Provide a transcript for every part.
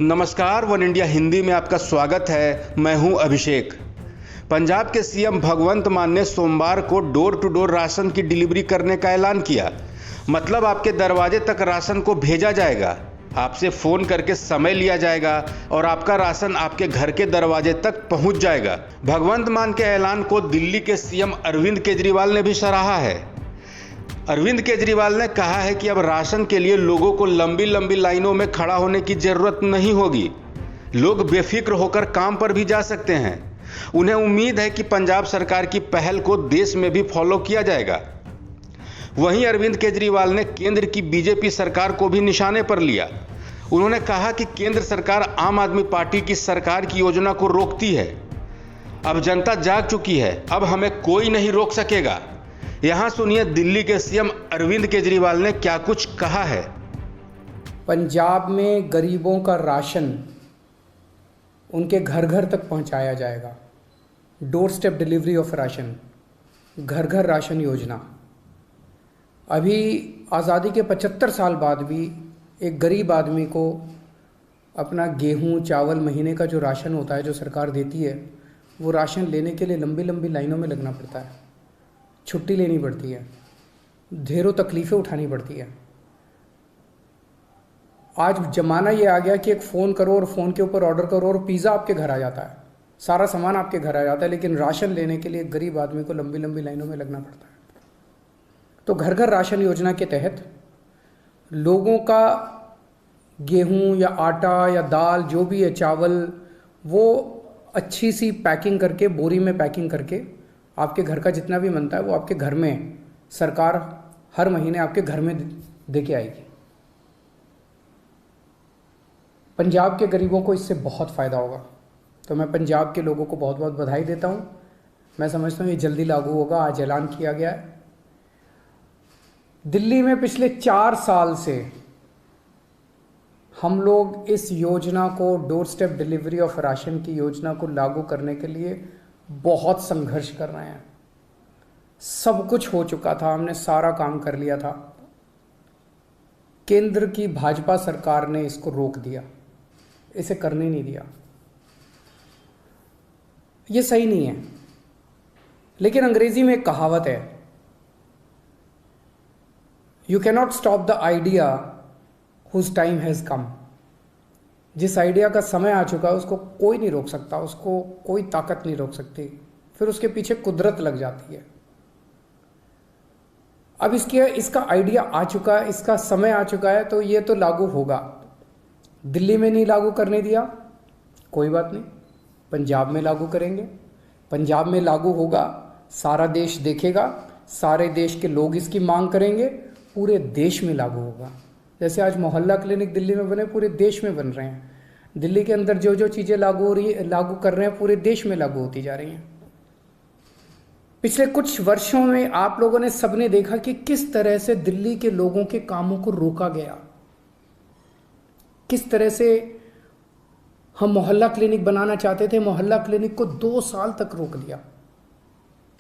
नमस्कार, one India Hindi में आपका स्वागत है। मैं हूं अभिषेक। पंजाब के सीएम भगवंत मान ने सोमवार को डोर टू डोर राशन की डिलीवरी करने का ऐलान किया। मतलब आपके दरवाजे तक राशन को भेजा जाएगा, आपसे फ़ोन करके समय लिया जाएगा और आपका राशन आपके घर के दरवाजे तक पहुंच जाएगा। भगवंत मान के ऐलान को दिल्ली के सीएम अरविंद केजरीवाल ने भी सराहा है। अरविंद केजरीवाल ने कहा है कि अब राशन के लिए लोगों को लंबी लंबी लाइनों में खड़ा होने की जरूरत नहीं होगी। लोग बेफिक्र होकर काम पर भी जा सकते हैं। उन्हें उम्मीद है कि पंजाब सरकार की पहल को देश में भी फॉलो किया जाएगा। वहीं अरविंद केजरीवाल ने केंद्र की बीजेपी सरकार को भी निशाने पर लिया। उन्होंने कहा कि केंद्र सरकार आम आदमी पार्टी की सरकार की योजना को रोकती है। अब जनता जाग चुकी है, अब हमें कोई नहीं रोक सकेगा। यहां सुनिए दिल्ली के सीएम अरविंद केजरीवाल ने क्या कुछ कहा है। पंजाब में गरीबों का राशन उनके घर घर तक पहुंचाया जाएगा। Door step delivery of ration, घर घर राशन योजना। अभी आज़ादी के 75 साल बाद भी एक गरीब आदमी को अपना गेहूं चावल महीने का जो राशन होता है, जो सरकार देती है, वो राशन लेने के लिए लंबी लंबी लाइनों में लगना पड़ता है, छुट्टी लेनी पड़ती है, ढेरों तकलीफ़ें उठानी पड़ती है। आज ज़माना ये आ गया कि एक फ़ोन करो और फ़ोन के ऊपर ऑर्डर करो और पिज़्ज़ा आपके घर आ जाता है, सारा सामान आपके घर आ जाता है। लेकिन राशन लेने के लिए एक गरीब आदमी को लंबी लंबी लाइनों में लगना पड़ता है। तो घर घर राशन योजना के तहत लोगों का गेहूं या आटा या दाल जो भी है, चावल, वो अच्छी सी पैकिंग करके, बोरी में पैकिंग करके आपके घर का जितना भी बनता है वो आपके घर में सरकार हर महीने आपके घर में दे के आएगी। पंजाब के गरीबों को इससे बहुत फ़ायदा होगा। तो मैं पंजाब के लोगों को बहुत बहुत बधाई देता हूँ। मैं समझता हूँ ये जल्दी लागू होगा। आज ऐलान किया गया है। दिल्ली में पिछले 4 साल से हम लोग इस योजना को, door step delivery of ration की योजना को लागू करने के लिए बहुत संघर्ष कर रहे हैं। सब कुछ हो चुका था, हमने सारा काम कर लिया था। केंद्र की भाजपा सरकार ने इसको रोक दिया, इसे करने नहीं दिया। ये सही नहीं है। लेकिन अंग्रेजी में एक कहावत है, you cannot stop the idea whose time has come. जिस आइडिया का समय आ चुका है उसको कोई नहीं रोक सकता, उसको कोई ताकत नहीं रोक सकती। फिर उसके पीछे कुदरत लग जाती है। अब इसका आइडिया आ चुका है, इसका समय आ चुका है, तो ये तो लागू होगा। दिल्ली में नहीं लागू करने दिया, कोई बात नहीं, पंजाब में लागू करेंगे। पंजाब में लागू होगा, सारा देश देखेगा, सारे देश के लोग इसकी मांग करेंगे, पूरे देश में लागू होगा। जैसे आज मोहल्ला क्लिनिक दिल्ली में बने, पूरे देश में बन रहे हैं। दिल्ली के अंदर जो जो चीज़ें लागू कर रहे हैं, पूरे देश में लागू होती जा रही हैं। पिछले कुछ वर्षों में आप लोगों ने सबने देखा कि किस तरह से दिल्ली के लोगों के कामों को रोका गया। किस तरह से हम मोहल्ला क्लिनिक बनाना चाहते थे, मोहल्ला क्लिनिक को 2 साल तक रोक दिया,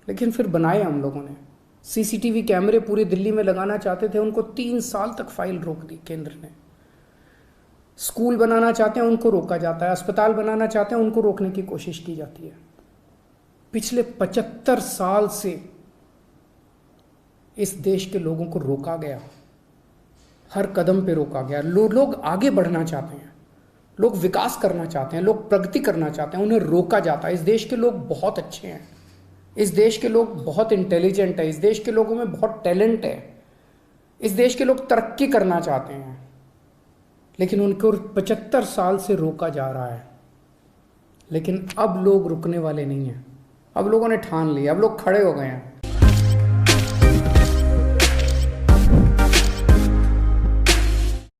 लेकिन फिर बनाए हम लोगों ने। सीसीटीवी कैमरे पूरी दिल्ली में लगाना चाहते थे, उनको 3 साल तक फाइल रोक दी केंद्र ने। स्कूल बनाना चाहते हैं, उनको रोका जाता है। अस्पताल बनाना चाहते हैं, उनको रोकने की कोशिश की जाती है। पिछले 75 साल से इस देश के लोगों को रोका गया, हर कदम पे रोका गया। लोग आगे बढ़ना चाहते हैं, लोग विकास करना चाहते हैं, लोग प्रगति करना चाहते हैं, उन्हें रोका जाता है। इस देश के लोग बहुत अच्छे हैं, इस देश के लोग बहुत इंटेलिजेंट है, इस देश के लोगों में बहुत टैलेंट है, इस देश के लोग तरक्की करना चाहते हैं, लेकिन उनको 75 साल से रोका जा रहा है। लेकिन अब लोग रुकने वाले नहीं हैं। अब लोगों ने ठान लिया, अब लोग खड़े हो गए हैं।